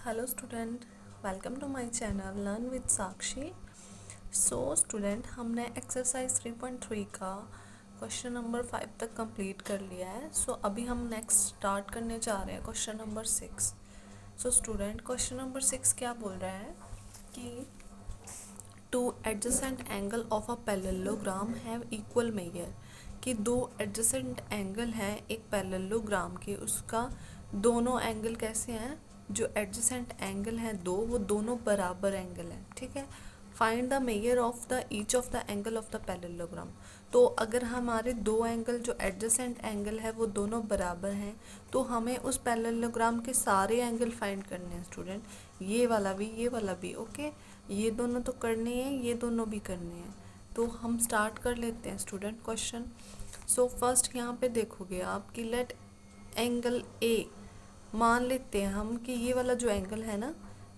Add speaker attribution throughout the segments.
Speaker 1: Hello student, welcome to my channel learn with Sakshi. So student, हमने exercise 3.3 का question number 5 तक complete कर लिया है। अभी हम नेक्स्ट स्टार्ट करने जा रहे हैं question number 6। Student, question number 6 क्या बोल रहा है कि two adjacent angle of a parallelogram have equal major, कि दो एडजेसेंट एंगल हैं एक पैरेललोग्राम के, उसका दोनों एंगल कैसे हैं, जो एडजेसेंट एंगल हैं दो, वो दोनों बराबर एंगल हैं। ठीक है, find the measure of the each of the angle of the parallelogram. तो अगर हमारे दो एंगल जो एडजेसेंट एंगल है वो दोनों बराबर हैं, तो हमें उस पैरेललोग्राम के सारे एंगल फाइंड करने हैं स्टूडेंट, ये वाला भी। ओके, ये दोनों तो करने हैं, ये दोनों भी करने हैं। तो हम स्टार्ट कर लेते हैं स्टूडेंट क्वेश्चन। फर्स्ट यहाँ पे देखोगे आप कि लेट एंगल ए, मान लेते हैं हम कि ये वाला जो एंगल है ना,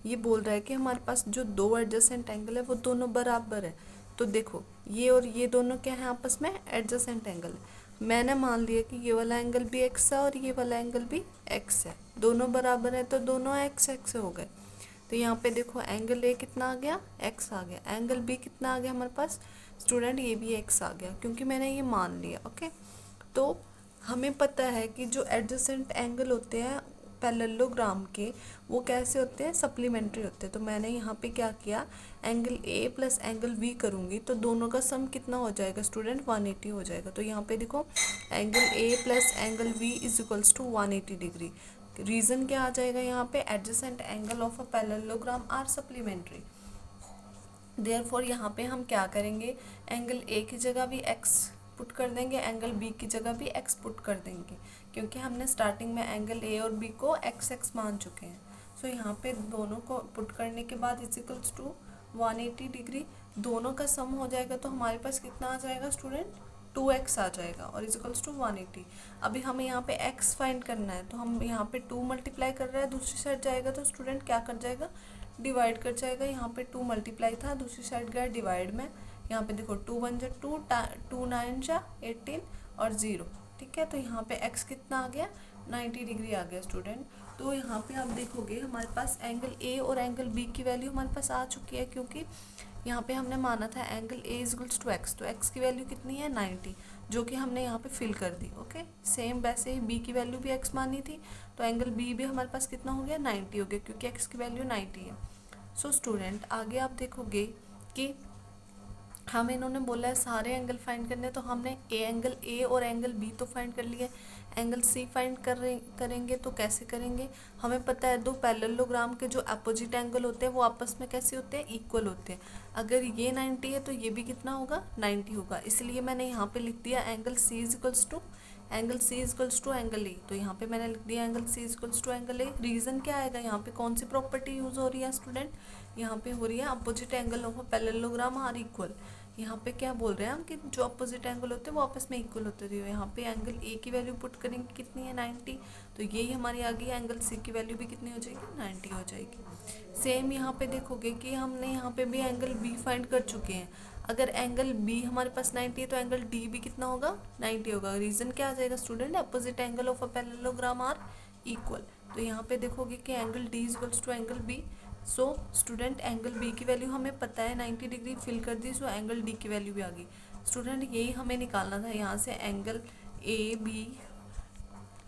Speaker 1: ये बोल रहा है कि हमारे पास जो दो एडजेसेंट एंगल है वो दोनों बराबर है। तो देखो, ये और ये दोनों क्या है, आपस में एडजेसेंट एंगल है। मैंने मान लिया कि ये वाला एंगल भी एक्स है और ये वाला एंगल भी एक्स है, दोनों बराबर है, तो दोनों एक्स एक्स हो गए। तो यहाँ पे देखो एंगल ए कितना आ गया, एक्स आ गया। एंगल बी कितना आ गया हमारे पास स्टूडेंट, ये भी एक्स आ गया, क्योंकि मैंने ये मान लिया। ओके, तो हमें पता है कि जो एडजेसेंट एंगल होते हैं पैरेललोग्राम के, वो कैसे होते हैं, सप्लीमेंट्री होते हैं। तो मैंने यहाँ पे क्या किया, angle A plus angle B करूँगी तो दोनों का सम कितना हो जाएगा स्टूडेंट, 180 हो जाएगा। तो यहाँ पे देखो angle A plus angle B is equals to 180 degree. Reason क्या आ जाएगा यहाँ पे, adjacent angle of a parallelogram are supplementary. Therefore यहाँ पे हम क्या करेंगे, एंगल ए की जगह भी एक्स पुट कर देंगे, एंगल बी की जगह भी एक्स पुट कर देंगे, क्योंकि हमने स्टार्टिंग में एंगल ए और बी को एक्स एक्स मान चुके हैं। यहाँ पे दोनों को पुट करने के बाद इज इक्वल्स टू 180 डिग्री, दोनों का सम हो जाएगा तो हमारे पास कितना आ जाएगा स्टूडेंट, 2x आ जाएगा और इज इक्वल्स टू 180। अभी हमें यहाँ पे x फाइंड करना है, तो हम यहाँ पे 2 मल्टीप्लाई कर रहे हैं, दूसरी साइड जाएगा तो स्टूडेंट क्या कर जाएगा, डिवाइड कर जाएगा। यहाँ पे 2 मल्टीप्लाई था, दूसरी साइड गया डिवाइड में। यहाँ पे देखो 2 1 जा 2, 2 9 जा 18 और 0। ठीक है, तो यहाँ पे x कितना आ गया, 90 डिग्री आ गया स्टूडेंट। तो यहाँ पे आप देखोगे हमारे पास एंगल ए और एंगल बी की वैल्यू हमारे पास आ चुकी है, क्योंकि यहाँ पे हमने माना था angle A equals to X, तो एक्स की वैल्यू कितनी है 90, जो कि हमने यहाँ पे फिल कर दी। ओके, सेम वैसे ही बी की वैल्यू भी एक्स मानी थी, तो एंगल बी भी हमारे पास कितना हो गया, 90 हो गया, क्योंकि एक्स की वैल्यू 90 है। स्टूडेंट, आगे आप देखोगे कि हमें इन्होंने बोला है सारे एंगल फाइंड करने, तो हमने एंगल ए और एंगल बी तो फाइंड कर लिए, एंगल सी फाइंड करेंगे तो कैसे करेंगे, हमें पता है दो पैरेललोग्राम के जो अपोजिट एंगल होते हैं वो आपस में कैसे होते हैं, इक्वल होते हैं। अगर ये 90 है तो ये भी कितना होगा, 90 होगा, इसलिए मैंने यहाँ पे लिख दिया angle C is equals to angle A. तो यहाँ पे मैंने लिख दिया angle C is equals to angle A. Reason क्या आएगा, यहाँ पे कौन सी प्रॉपर्टी यूज़ हो रही है स्टूडेंट, यहाँ पे हो रही है opposite angle of a parallelogram are equal. यहाँ पे क्या बोल रहे हैं हम कि जो अपोजिट एंगल होते हैं वो आपस में इक्वल होते हैं। यहाँ पे एंगल ए की वैल्यू पुट करेंगे कितनी है, 90, तो यही हमारी आ गई, एंगल सी की वैल्यू भी कितनी हो जाएगी, 90 हो जाएगी। सेम यहाँ पे देखोगे कि हमने यहाँ पे भी एंगल बी फाइंड कर चुके हैं। अगर एंगल बी हमारे पास 90 है तो एंगल डी भी कितना होगा, 90 होगा। रीज़न क्या आ जाएगा student, opposite angle of a parallelogram are equal. तो यहाँ पे देखोगे कि angle D equals to angle B. Student, angle B की वैल्यू हमें पता है 90 डिग्री फिल कर दी, एंगल डी की वैल्यू भी आ गई। स्टूडेंट, यही हमें निकालना था, यहाँ से angle A B,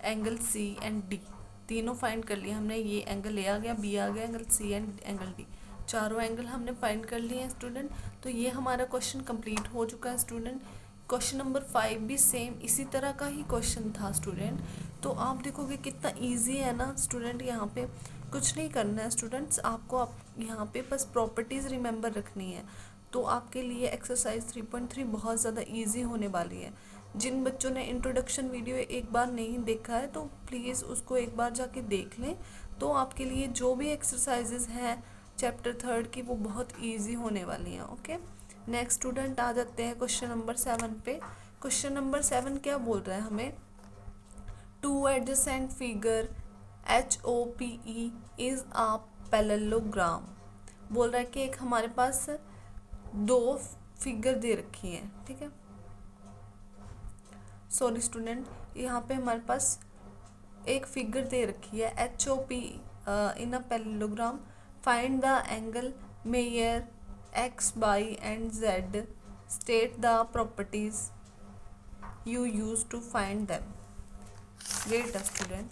Speaker 1: angle C and D तीनों फाइंड कर लिए हमने। ये एंगल ए आ गया, बी आ गया, angle C and angle D, चारों एंगल हमने फाइंड कर लिए हैं स्टूडेंट। तो ये हमारा क्वेश्चन कंप्लीट हो चुका है स्टूडेंट। क्वेश्चन नंबर 5 भी सेम इसी तरह का ही क्वेश्चन था स्टूडेंट। तो आप देखोगे कितना इजी है ना स्टूडेंट, यहाँ पे कुछ नहीं करना है स्टूडेंट्स, आपको यहाँ पे बस प्रॉपर्टीज़ रिमेंबर रखनी है। तो आपके लिए एक्सरसाइज 3.3 बहुत ज़्यादा इजी होने वाली है। जिन बच्चों ने इंट्रोडक्शन वीडियो एक बार नहीं देखा है तो प्लीज़ उसको एक बार जाके देख लें, तो आपके लिए जो भी एक्सरसाइजेज हैं चैप्टर 3 की वो बहुत ईजी होने वाली हैं। ओके, नेक्स्ट स्टूडेंट आ जाते हैं क्वेश्चन नंबर 7 पे। क्वेश्चन नंबर 7 क्या बोल रहा है हमें, two adjacent figure HOPE is a parallelogram. बोल रहा है कि एक हमारे पास दो फिगर दे रखी हैं, ठीक है, सॉरी स्टूडेंट, यहाँ पे हमारे पास एक फिगर दे रखी है HOPE in a parallelogram, find the angle measure x, y and z, state the properties you use to find them. Great student.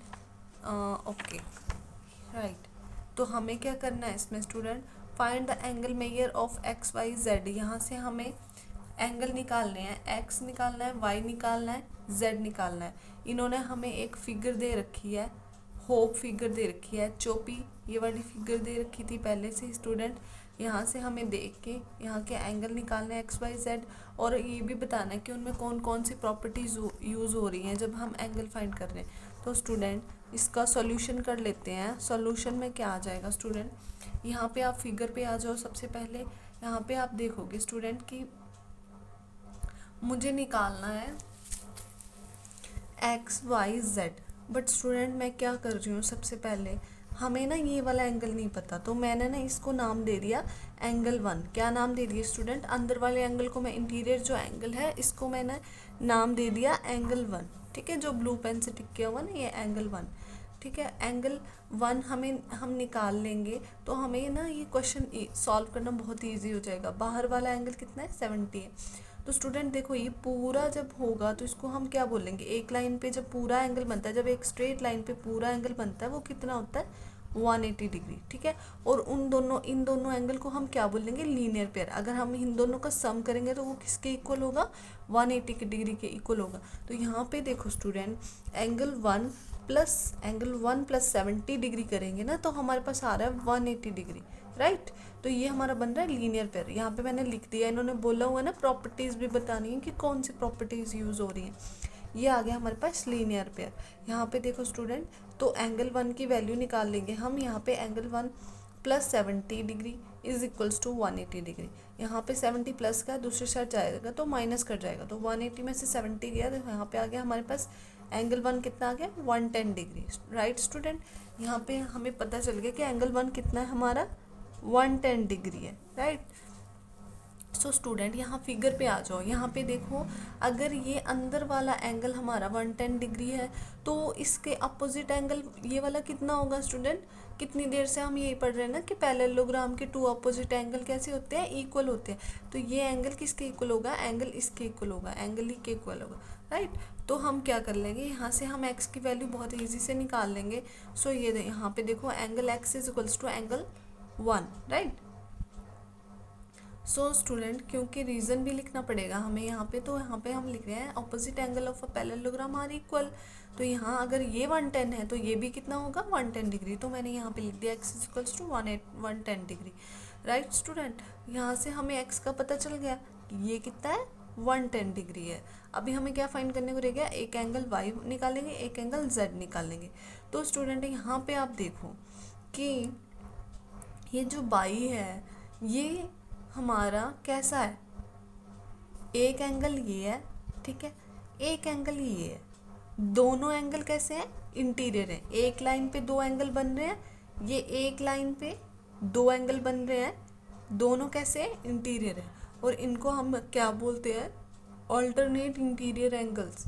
Speaker 1: Okay, right. तो हमें क्या करना है इसमें student, find the angle measure of X Y Z. यहाँ से हमें angle निकालने हैं, एक्स निकालना है, वाई निकालना है, जेड निकालना है। इन्होंने हमें एक फिगर दे रखी है, होप फिगर दे रखी है, चोपी ये वाली फिगर दे रखी थी पहले से स्टूडेंट। यहाँ से हमें देख के यहाँ के एंगल निकालने हैं एक्स वाई जेड, और ये भी बताना है कि उनमें कौन कौन सी प्रॉपर्टीज यूज़ हो रही हैं जब हम एंगल फाइंड कर रहे हैं। तो स्टूडेंट इसका सॉल्यूशन कर लेते हैं। सॉल्यूशन में क्या आ जाएगा स्टूडेंट, यहाँ पे आप फिगर पे आ जाओ। सबसे पहले यहाँ पे आप देखोगे स्टूडेंट कि मुझे निकालना है X Y Z, but student मैं क्या कर रही हूँ, सबसे पहले हमें ना ये वाला एंगल नहीं पता, तो मैंने ना इसको नाम दे दिया एंगल 1। क्या नाम दे दिया स्टूडेंट, अंदर वाले एंगल को मैं, इंटीरियर जो एंगल है इसको मैंने नाम दे दिया एंगल 1। ठीक है, जो ब्लू पेन से टिक किया हुआ ना ये एंगल 1। ठीक है, एंगल 1 हम निकाल लेंगे तो हमें ना ये क्वेश्चन सॉल्व करना बहुत ईजी हो जाएगा। बाहर वाला एंगल कितना है, 70 है। तो स्टूडेंट देखो ये पूरा जब होगा तो इसको हम क्या बोलेंगे, एक लाइन पे जब पूरा एंगल बनता है, जब एक स्ट्रेट लाइन पे पूरा एंगल बनता है वो कितना होता है, 180 डिग्री। ठीक है, और इन दोनों एंगल को हम क्या बोलेंगे, लीनियर पेयर। अगर हम इन दोनों का सम करेंगे तो वो किसके इक्वल होगा, 180 डिग्री के इक्वल होगा। तो यहाँ पे देखो स्टूडेंट, एंगल 1 प्लस 70 डिग्री करेंगे ना तो हमारे पास आ रहा है 180 डिग्री, राइट। तो ये हमारा बन रहा है लीनियर पेयर। यहाँ पे मैंने लिख दिया, इन्होंने बोला हुआ ना प्रॉपर्टीज़ भी बतानी है कि कौन सी प्रॉपर्टीज़ यूज़ हो रही हैं। ये आ गया हमारे पास लीनियर पेयर। यहाँ पे देखो स्टूडेंट, तो एंगल 1 की वैल्यू निकाल लेंगे हम। यहाँ पे angle 1 plus 70 degree is equals to 180 degree. यहाँ पे 70 प्लस का दूसरे साइड जाएगा तो माइनस कर जाएगा, तो 180 में से 70 गया तो यहाँ पे आ गया हमारे पास एंगल 1 कितना आ गया, 110 डिग्री, राइट स्टूडेंट। यहाँ पे हमें पता चल गया कि एंगल 1 कितना है हमारा, 110 डिग्री है, राइट। सो स्टूडेंट यहाँ फिगर पे आ जाओ। यहाँ पे देखो, अगर ये अंदर वाला एंगल हमारा 110 डिग्री है तो इसके अपोजिट एंगल ये वाला कितना होगा स्टूडेंट। कितनी देर से हम यही पढ़ रहे हैं ना कि पैरेललोग्राम के 2 अपोजिट एंगल कैसे होते हैं, इक्वल होते हैं। तो ये एंगल किसके इक्वल होगा, एंगल इसके इक्वल होगा, एंगल ही के इक्वल होगा, राइट। तो हम क्या कर लेंगे, यहाँ से हम x की वैल्यू बहुत ईजी से निकाल लेंगे। सो ये यहाँ पे देखो angle x is equals to angle 1, right. So student, क्योंकि रीज़न भी लिखना पड़ेगा हमें यहाँ पे, तो यहाँ पे हम लिख रहे हैं opposite angle of a parallelogram are equal. तो यहाँ अगर ये 110 है तो ये भी कितना होगा, 110 डिग्री। तो मैंने यहाँ पे लिख दिया x is equals to 110 degree, right student. यहाँ से हमें x का पता चल गया कि ये कितना है, 110 डिग्री है। अभी हमें क्या फाइंड करने को रह गया, एक एंगल y निकालेंगे, एक एंगल z निकालेंगे। तो स्टूडेंट यहाँ पे आप देखो कि ये जो y है ये हमारा कैसा है, एक एंगल ये है, ठीक है, एक एंगल ये है। दोनों एंगल कैसे हैं, इंटीरियर है। एक लाइन पे 2 एंगल बन रहे हैं, ये एक लाइन पे 2 एंगल बन रहे हैं, दोनों कैसे हैं, इंटीरियर है। और इनको हम क्या बोलते हैं, ऑल्टरनेट इंटीरियर एंगल्स।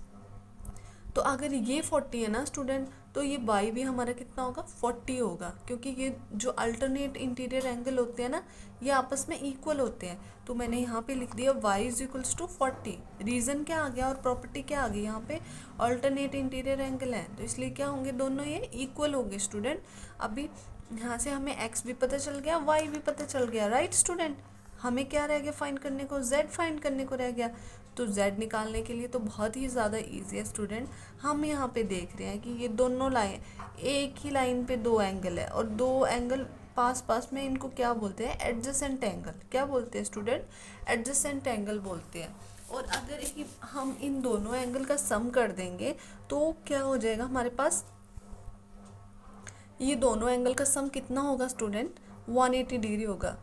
Speaker 1: तो अगर ये 40 है ना स्टूडेंट, तो ये बाई भी हमारा कितना होगा, 40 होगा, क्योंकि ये जो अल्टरनेट इंटीरियर एंगल होते हैं ना ये आपस में इक्वल होते हैं। तो मैंने यहाँ पे लिख दिया y is equals to 40। Reason क्या आ गया और प्रॉपर्टी क्या आ गई, यहाँ पे अल्टरनेट इंटीरियर एंगल है तो इसलिए क्या होंगे, दोनों ये इक्वल होंगे स्टूडेंट। अभी यहाँ से हमें x भी पता चल गया, y भी पता चल गया, राइट स्टूडेंट। हमें क्या रह गया फाइंड करने को, z फाइंड करने को रह गया। तो z निकालने के लिए तो बहुत ही ज़्यादा इजी है स्टूडेंट। हम यहाँ पे देख रहे हैं कि ये दोनों लाइन, एक ही लाइन पे 2 एंगल है और 2 एंगल पास पास में, इनको क्या बोलते हैं, एडजेसेंट एंगल। क्या बोलते हैं स्टूडेंट, एडजेसेंट एंगल बोलते हैं। और अगर हम इन दोनों एंगल का सम कर देंगे तो क्या हो जाएगा हमारे पास, ये दोनों एंगल का सम कितना होगा स्टूडेंट, 180 डिग्री होगा,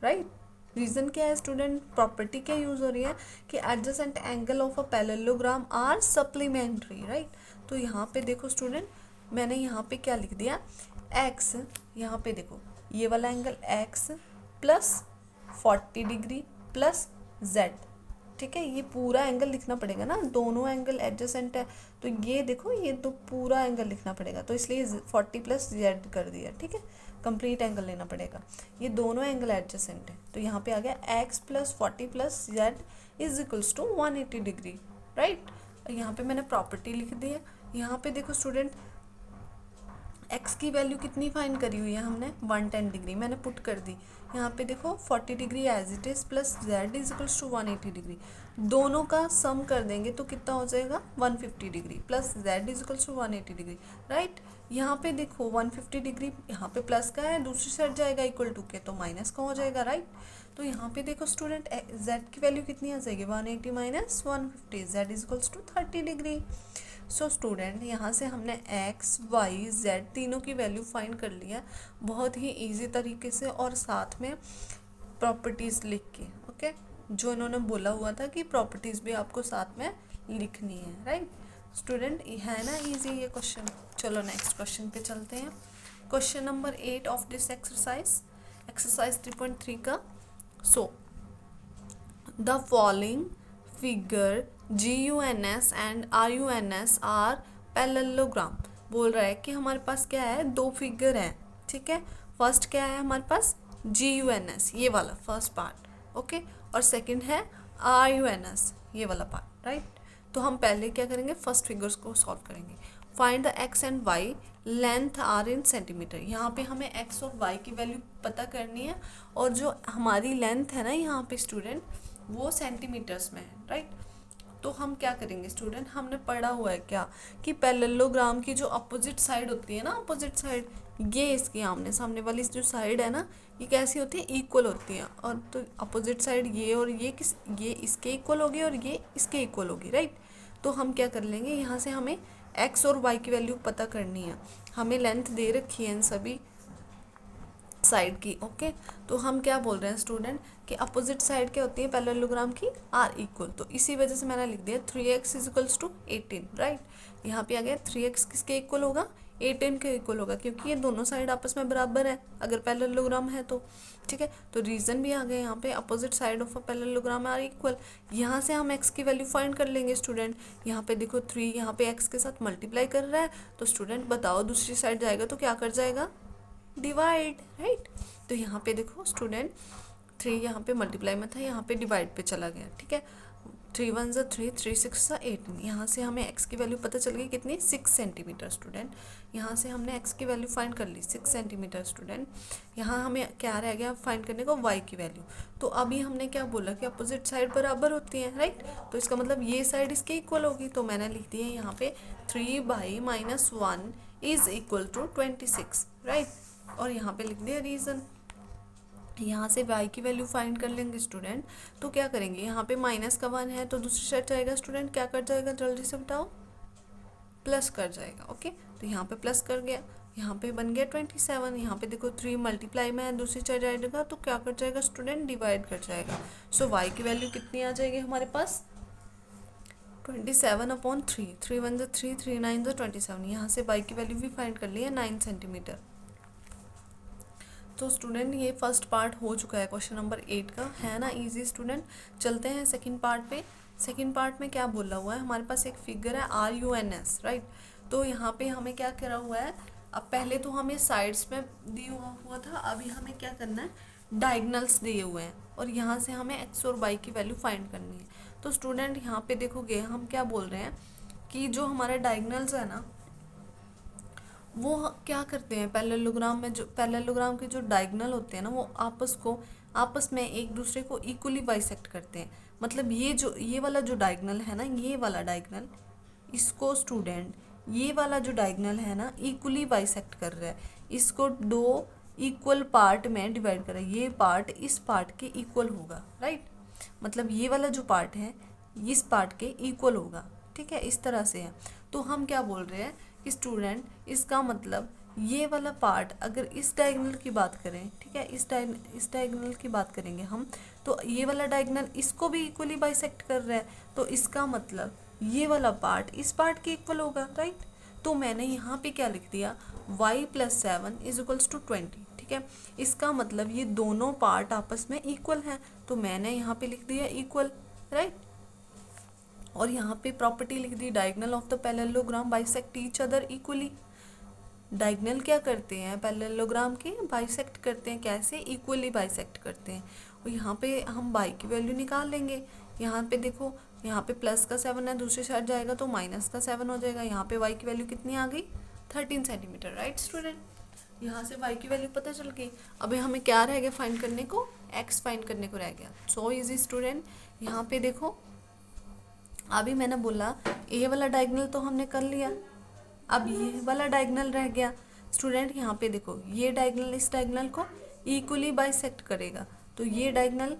Speaker 1: राइट। रीज़न क्या है स्टूडेंट, प्रॉपर्टी क्या यूज़ हो रही है कि adjacent angle of a parallelogram are supplementary, right. तो यहाँ पे देखो स्टूडेंट, मैंने यहाँ पे क्या लिख दिया, x, यहाँ पे देखो ये वाला angle x plus 40 degree plus z, ठीक है, ये पूरा एंगल लिखना पड़ेगा ना, दोनों एंगल एडजेसेंट है, तो ये देखो ये तो पूरा एंगल लिखना पड़ेगा, तो इसलिए 40 प्लस जेड कर दिया। ठीक है, कंप्लीट एंगल लेना पड़ेगा, ये दोनों एंगल एडजेसेंट है, तो यहाँ पे आ गया X plus 40 plus Z is equals to 180 degree, right. यहाँ पे मैंने प्रॉपर्टी लिख दी है। यहाँ पे देखो स्टूडेंट, एक्स की वैल्यू कितनी फाइंड करी हुई है हमने, 110 डिग्री मैंने पुट कर दी। यहाँ पे देखो 40 degree as it is plus Z is equals to 180 degree, दोनों का सम कर देंगे तो कितना हो जाएगा 150 degree plus Z is equals to 180 degree, right. यहाँ पे देखो 150 डिग्री यहाँ पे प्लस का है, दूसरी साइड जाएगा इक्वल टू के तो माइनस का हो जाएगा, राइट। तो यहाँ पे देखो स्टूडेंट, जेड की वैल्यू कितनी आ जाएगी 180 minus 150, Z is equals to 30 degree. So student, यहाँ से हमने एक्स वाई जेड तीनों की वैल्यू फाइंड कर लिया बहुत ही इजी तरीके से, और साथ में प्रॉपर्टीज़ लिख के, ओके, जो इन्होंने बोला हुआ था कि प्रॉपर्टीज़ भी आपको साथ में लिखनी है, राइट। स्टूडेंट, है ना इजी ये क्वेश्चन। चलो नेक्स्ट क्वेश्चन पे चलते हैं। Question number 8 of this exercise 3.3 का। So the following figure GUNS and RUNS are parallelogram. बोल रहा है कि हमारे पास क्या है, दो फिगर है, ठीक है। फर्स्ट क्या है हमारे पास GUNS, ये वाला फर्स्ट पार्ट, ओके, और सेकंड है RUNS, ये वाला पार्ट, राइट। तो हम पहले क्या करेंगे, फर्स्ट फिगर्स को सॉल्व करेंगे। Find the X and Y length are in centimetre. यहाँ पे हमें एक्स और वाई की वैल्यू पता करनी है, और जो हमारी लेंथ है ना यहाँ पे स्टूडेंट, वो सेंटीमीटर्स में है, राइट। तो हम क्या करेंगे स्टूडेंट, हमने पढ़ा हुआ है क्या कि पैरेललोग्राम की जो अपोजिट साइड होती है ना, अपोजिट साइड, ये इसकी आमने सामने वाली जो साइड है ना, ये कैसी होती है, इक्वल होती है। और तो अपोजिट साइड ये और ये इसके इक्वल होगी और ये इसके इक्वल होगी, राइट। तो हम क्या कर लेंगे, यहाँ से हमें एक्स और वाई की वैल्यू पता करनी है, हमें लेंथ दे रखी है इन सभी साइड की, ओके। तो हम क्या बोल रहे हैं स्टूडेंट कि अपोजिट साइड क्या होती है पैरेललोग्राम की, आर इक्वल, तो इसी वजह से मैंने लिख दिया 3x is equals to 18, right. यहाँ पे आ गया 3x किसके इक्वल होगा, 18 के इक्वल होगा, क्योंकि ये दोनों साइड आपस में बराबर है अगर पैरेललोग्राम है तो, ठीक है। तो रीजन भी आ गया यहाँ पे, opposite side of a parallelogram are equal. यहाँ से हम x की वैल्यू फाइंड कर लेंगे स्टूडेंट। यहाँ पे देखो 3 यहाँ पे x के साथ मल्टीप्लाई कर रहा है, तो स्टूडेंट बताओ दूसरी साइड जाएगा तो क्या कर जाएगा, डिवाइड, राइट। तो यहाँ पे देखो स्टूडेंट, 3 यहाँ पे मल्टीप्लाई में था, यहाँ पे डिवाइड पे चला गया, ठीक है। 3 1 ज़ा 3, 3 6 ज़ा 18। यहाँ से हमें x की वैल्यू पता चल गई कितनी, 6 सेंटीमीटर स्टूडेंट। यहाँ से हमने x की वैल्यू फाइंड कर ली 6 सेंटीमीटर स्टूडेंट। यहाँ हमें क्या रह गया फाइंड करने को, y की वैल्यू। तो अभी हमने क्या बोला कि अपोजिट साइड बराबर होती है, राइट। तो इसका मतलब ये साइड इसके इक्वल होगी, तो मैंने लिख दिया यहाँ पे 3/-1 इज इक्वल टू 26, राइट। और यहाँ पे लिख दिया रीज़न। यहाँ से y की वैल्यू फाइंड कर लेंगे स्टूडेंट, तो क्या करेंगे, यहाँ पे माइनस का 1 है तो दूसरी साइड जाएगा स्टूडेंट, क्या कर जाएगा जल्दी से बताओ, प्लस कर जाएगा, ओके। तो यहाँ पे प्लस कर गया, यहाँ पे बन गया 27। यहाँ पे देखो 3 मल्टीप्लाई में है, दूसरी साइड जाएगा तो क्या कर जाएगा स्टूडेंट, डिवाइड कर जाएगा। सो y की वैल्यू कितनी आ जाएगी हमारे पास, 27/3, 3 1 ज़ा 3, 3 9 ज़ा 27। यहाँ से y की वैल्यू भी फाइंड कर ली है 9 सेंटीमीटर। तो स्टूडेंट ये फर्स्ट पार्ट हो चुका है क्वेश्चन नंबर 8 का, है ना इजी स्टूडेंट। चलते हैं सेकंड पार्ट पे। सेकंड पार्ट में क्या बोला हुआ है, हमारे पास एक फिगर है RUNS, राइट। तो यहाँ पे हमें क्या करा हुआ है, अब पहले तो हमें साइड्स में दिया हुआ था, अभी हमें क्या करना है, डायगनल्स दिए हुए हैं, और यहाँ से हमें एक्स और वाई की वैल्यू फाइंड करनी है। तो स्टूडेंट यहाँ पे देखोगे हम क्या बोल रहे हैं कि जो हमारे डायगनल्स है ना, वो क्या करते हैं पैरेललोग्राम में, जो पैरेललोग्राम के जो डायगोनल होते हैं ना, वो आपस में एक दूसरे को इक्वली बाइसेक्ट करते हैं। मतलब ये वाला जो डायगोनल है ना, ये वाला डायगोनल, इसको स्टूडेंट ये वाला जो डायगोनल है ना इक्वली बाइसेक्ट कर रहा है, इसको 2 इक्वल पार्ट में डिवाइड कर रहा है, ये पार्ट इस पार्ट के इक्वल होगा, राइट। मतलब ये वाला जो पार्ट है इस पार्ट के इक्वल होगा, ठीक है, इस तरह से है। तो हम क्या बोल रहे हैं कि स्टूडेंट इसका मतलब ये वाला पार्ट अगर इस डायगोनल की बात करें, ठीक है, इस डायगोनल की बात करेंगे हम, तो ये वाला डायगोनल इसको भी इक्वली बाइसेक्ट कर रहा है, तो इसका मतलब ये वाला पार्ट इस पार्ट के इक्वल होगा, राइट। तो मैंने यहाँ पे क्या लिख दिया, y + 7 = 20, ठीक है। इसका मतलब ये दोनों पार्ट आपस में इक्वल हैं, तो मैंने यहाँ पे लिख दिया इक्वल, राइट। और यहाँ पे प्रॉपर्टी लिख दी, diagonal of the parallelogram bisect each other equally. Diagonal क्या करते हैं, पैरेललोग्राम के बाइसेक्ट करते हैं, कैसे, इक्वली बाइसेक्ट करते हैं। और यहाँ पे हम बाई की वैल्यू निकाल लेंगे। यहाँ पे देखो, यहाँ पे प्लस का 7 है, दूसरी साइड जाएगा तो माइनस का 7 हो जाएगा। यहाँ पे वाई की वैल्यू कितनी आ गई, 13 सेंटीमीटर, राइट स्टूडेंट। यहाँ से y की वैल्यू पता चल गई। अभी हमें क्या रह गया फाइंड करने को, x फाइंड करने को रह गया। So easy student. यहाँ पे देखो, अभी मैंने बोला ये वाला डायगोनल तो हमने कर लिया, अब ये वाला डायगोनल रह गया। स्टूडेंट यहाँ पे देखो, ये डायगोनल इस डायगोनल को इक्वली बाइसेक्ट करेगा, तो ये डायगोनल,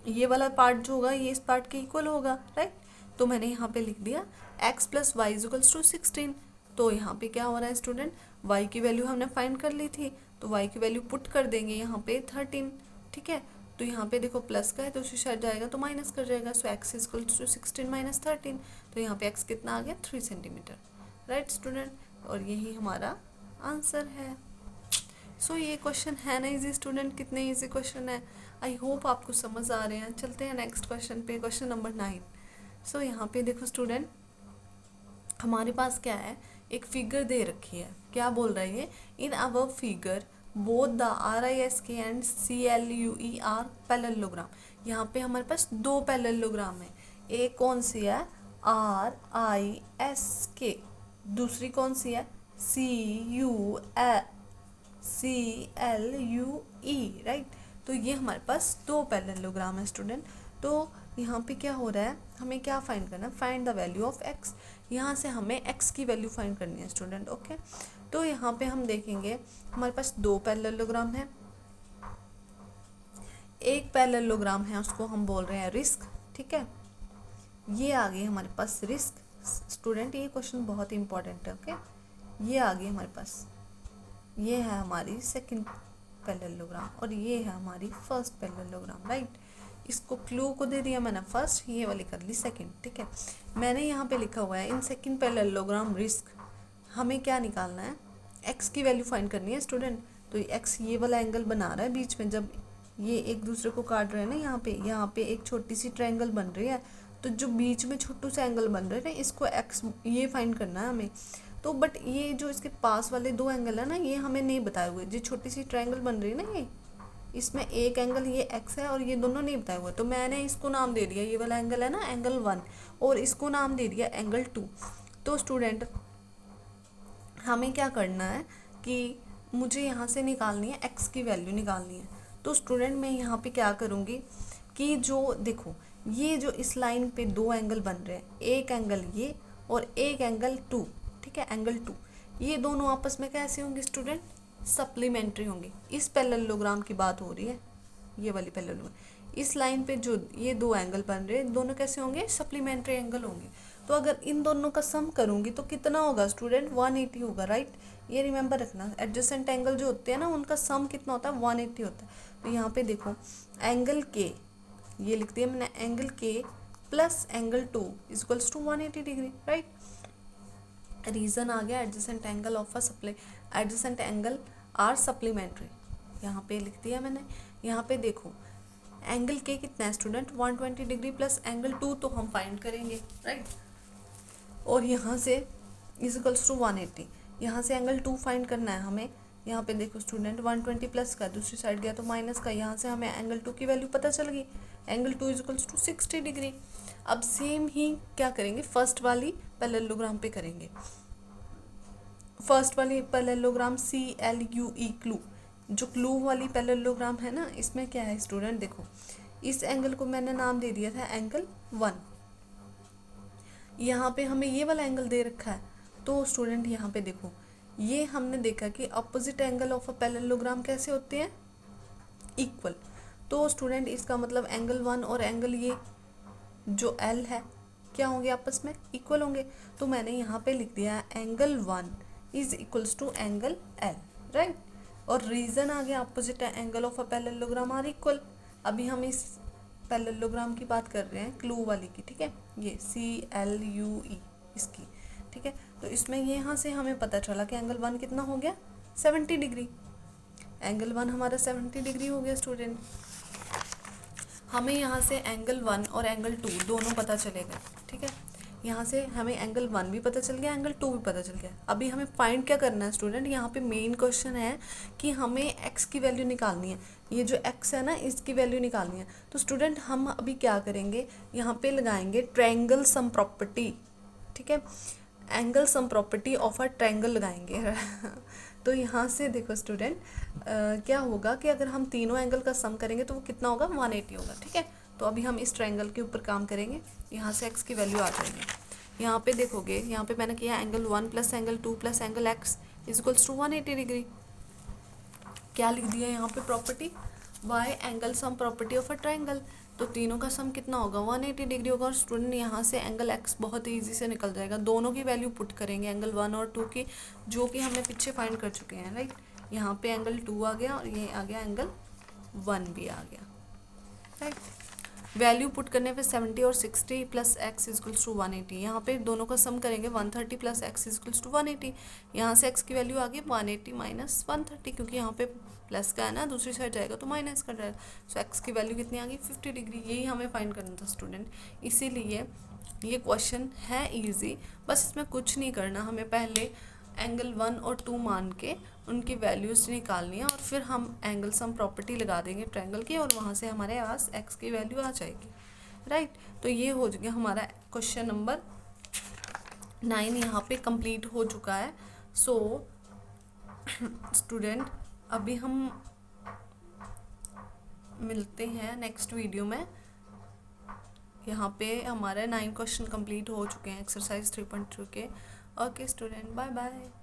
Speaker 1: ये वाला पार्ट जो होगा ये इस पार्ट के इक्वल होगा, राइट। तो मैंने यहाँ पे लिख दिया x + y = 16। तो यहाँ पे क्या हो रहा है स्टूडेंट, y की वैल्यू हमने फाइंड कर ली थी, तो y की वैल्यू पुट कर देंगे यहाँ पे 13, ठीक है। तो यहाँ पे देखो प्लस का है, तो उसी साइड जाएगा तो माइनस कर जाएगा। सो x = 16 - 13, तो यहाँ पे x कितना आ गया, 3 सेंटीमीटर, राइट स्टूडेंट। और यही हमारा आंसर है। सो ये क्वेश्चन है ना इजी स्टूडेंट, कितने इजी क्वेश्चन है। आई होप आपको समझ आ रहे हैं। चलते हैं नेक्स्ट क्वेश्चन पे, क्वेश्चन नंबर 9। सो यहाँ पे देखो स्टूडेंट, हमारे पास क्या है, एक फिगर दे रखी है। क्या बोल रहा है ये, in above figure both the RISK and CLUE are parallelogram. यहाँ पे हमारे पास दो पैरेललोग्राम है। एक कौन सी है, RISK, दूसरी कौन सी है, CLUE, राइट। तो ये हमारे पास दो पैरेललोग्राम है स्टूडेंट। तो यहाँ पे क्या हो रहा है, हमें क्या फाइंड करना है, find the value of x। यहाँ से हमें x की वैल्यू फाइंड करनी है स्टूडेंट, ओके। तो यहाँ पे हम देखेंगे हमारे पास दो पैरेललोग्राम है। एक पैरेललोग्राम है उसको हम बोल रहे हैं रिस्क, ठीक है। ये आ गई हमारे पास रिस्क स्टूडेंट, ये क्वेश्चन बहुत इंपॉर्टेंट है, ओके। ये आ गई हमारे पास, ये है हमारी सेकंड पैरेललोग्राम और ये है हमारी फर्स्ट पैरेललोग्राम, राइट। इसको क्लू को दे दिया मैंने फर्स्ट, ये वाली कर ली सेकंड, ठीक है। मैंने यहाँ पे लिखा हुआ है इन सेकंड पैरेललोग्राम रिस्क। हमें क्या निकालना है, x की वैल्यू फाइंड करनी है स्टूडेंट। तो x ये वाला एंगल बना रहा है बीच में, जब ये एक दूसरे को काट रहे हैं ना, यहाँ पे एक छोटी सी ट्रायंगल बन रही है, तो जो बीच में छोटू सा एंगल बन रहे हैं ना, इसको x ये फाइंड करना है हमें। तो बट ये जो इसके पास वाले दो एंगल है ना, ये हमें नहीं बताए हुए। जो छोटी सी ट्रायंगल बन रही है ना, ये इसमें एक एंगल ये x है और ये दोनों नहीं बताए हुए, तो मैंने इसको नाम दे दिया, ये वाला एंगल है ना एंगल 1, और इसको नाम दे दिया एंगल 2। तो स्टूडेंट हमें क्या करना है कि मुझे यहाँ से निकालनी है x की वैल्यू निकालनी है। तो स्टूडेंट मैं यहाँ पे क्या करूँगी कि जो देखो, ये जो इस लाइन पे दो एंगल बन रहे हैं, एक एंगल ये और एक एंगल 2, ठीक है, एंगल 2, ये दोनों आपस में कैसे होंगे स्टूडेंट, सप्लीमेंट्री होंगे। इस पैरेललोग्राम की बात हो रही है, ये वाली पैरेललोग्राम। इस लाइन पे जो ये दो एंगल बन रहे हैं, दोनों कैसे होंगे, सप्लीमेंट्री एंगल होंगे। तो अगर इन दोनों का सम करूँगी तो कितना होगा स्टूडेंट, 180 होगा, राइट। ये रिमेंबर रखना, एडजेसेंट एंगल जो होते हैं ना, उनका सम कितना होता है, 180 होता है। तो यहाँ पे देखो एंगल के, ये लिख दिया मैंने, एंगल के plus angle 2 = 180 degree, right. Reason आ गया, adjacent angle of adjacent angle are supplementary, यहाँ पे लिख दिया मैंने। यहाँ पे देखो एंगल के कितना है स्टूडेंट, 120 डिग्री प्लस एंगल 2 तो हम फाइंड करेंगे, राइट। और यहाँ से = 180, यहाँ से एंगल 2 फाइंड करना है हमें। यहाँ पे देखो स्टूडेंट 120 प्लस का, दूसरी साइड गया तो माइनस का, यहाँ से हमें एंगल 2 की वैल्यू पता चल गई, एंगल 2 = 60 डिग्री। अब सेम ही क्या करेंगे, फर्स्ट वाली पैरेललोग्राम पे करेंगे। फर्स्ट वाली पैरेललोग्राम CLUE क्लू, जो क्लू वाली पैरेललोग्राम है ना, इसमें क्या है स्टूडेंट, देखो इस एंगल को मैंने नाम दे दिया था एंगल 1। यहाँ पे हमें ये वाला एंगल दे रखा है। तो स्टूडेंट यहाँ पे देखो, ये हमने देखा कि opposite angle of a parallelogram कैसे होते हैं, इक्वल। तो स्टूडेंट इसका मतलब एंगल 1 और एंगल ये जो L है, क्या होंगे, आपस में इक्वल होंगे। तो मैंने यहाँ पे लिख दिया एंगल 1 = एंगल L, राइट। और रीजन आ गया, opposite angle of a parallelogram are equal. अभी हम इस पैरेललोग्राम की बात कर रहे हैं, क्लू वाली की, ठीक है, ये CLUE इसकी, ठीक है। तो इसमें ये यहाँ से हमें पता चला कि एंगल 1 कितना हो गया, 70 डिग्री। एंगल 1 हमारा 70 डिग्री हो गया स्टूडेंट। हमें यहाँ से एंगल 1 और एंगल 2 दोनों पता चले गए, ठीक है। यहाँ से हमें एंगल 1 भी पता चल गया, एंगल 2 भी पता चल गया। अभी हमें फाइंड क्या करना है स्टूडेंट, यहाँ पे मेन क्वेश्चन है कि हमें x की वैल्यू निकालनी है। ये जो x है ना, इसकी वैल्यू निकालनी है। तो स्टूडेंट हम अभी क्या करेंगे, यहाँ पे लगाएंगे ट्रायंगल सम प्रॉपर्टी, ठीक है। Angle sum property of a triangle लगाएंगे तो यहाँ से देखो स्टूडेंट, क्या होगा कि अगर हम तीनों एंगल का सम करेंगे तो वो कितना होगा, 180 होगा, ठीक है। तो अभी हम इस ट्रायंगल के ऊपर काम करेंगे। यहाँ से x की वैल्यू आ जाएगी। यहाँ पे देखोगे, यहाँ पे मैंने किया angle 1 plus angle 2 plus angle x equals to 180 degree. क्या लिख दिया यहाँ पे property, y angle sum property of a triangle. तो तीनों का सम कितना होगा, 180 डिग्री होगा। और स्टूडेंट यहाँ से एंगल x बहुत ही ईजी से निकल जाएगा। दोनों की वैल्यू पुट करेंगे, एंगल 1 और 2 की, जो कि हमने पीछे फाइंड कर चुके हैं, राइट। यहाँ पे एंगल 2 आ गया और ये आ गया एंगल 1 भी आ गया, राइट। वैल्यू पुट करने पे 70 और 60 प्लस एक्स इक्वल्स टू 180। यहाँ पे दोनों का सम करेंगे 130 प्लस एक्स इक्वल्स टू 180। यहाँ से एक्स की वैल्यू आ गई 180 माइनस 130, क्योंकि यहाँ पे प्लस का है ना, दूसरी साइड जाएगा तो माइनस का जाएगा। सो एक्स की वैल्यू कितनी आ गई, 50 डिग्री। यही हमें फाइंड करना था स्टूडेंट, इसीलिए ये क्वेश्चन है ईजी। बस इसमें कुछ नहीं करना, हमें पहले एंगल 1 और 2 मान के उनकी वैल्यूज़ निकालनी है और फिर हम एंगल सम प्रॉपर्टी लगा देंगे ट्रायंगल की, और वहाँ से हमारे पास एक्स की वैल्यू आ जाएगी, राइट। तो ये हो गया हमारा क्वेश्चन नंबर 9 यहाँ पे कंप्लीट हो चुका है। सो स्टूडेंट, अभी हम मिलते हैं नेक्स्ट वीडियो में। यहाँ पे हमारे 9 क्वेश्चन कंप्लीट हो चुके हैं एक्सरसाइज 3.2 के। Okay student, bye bye.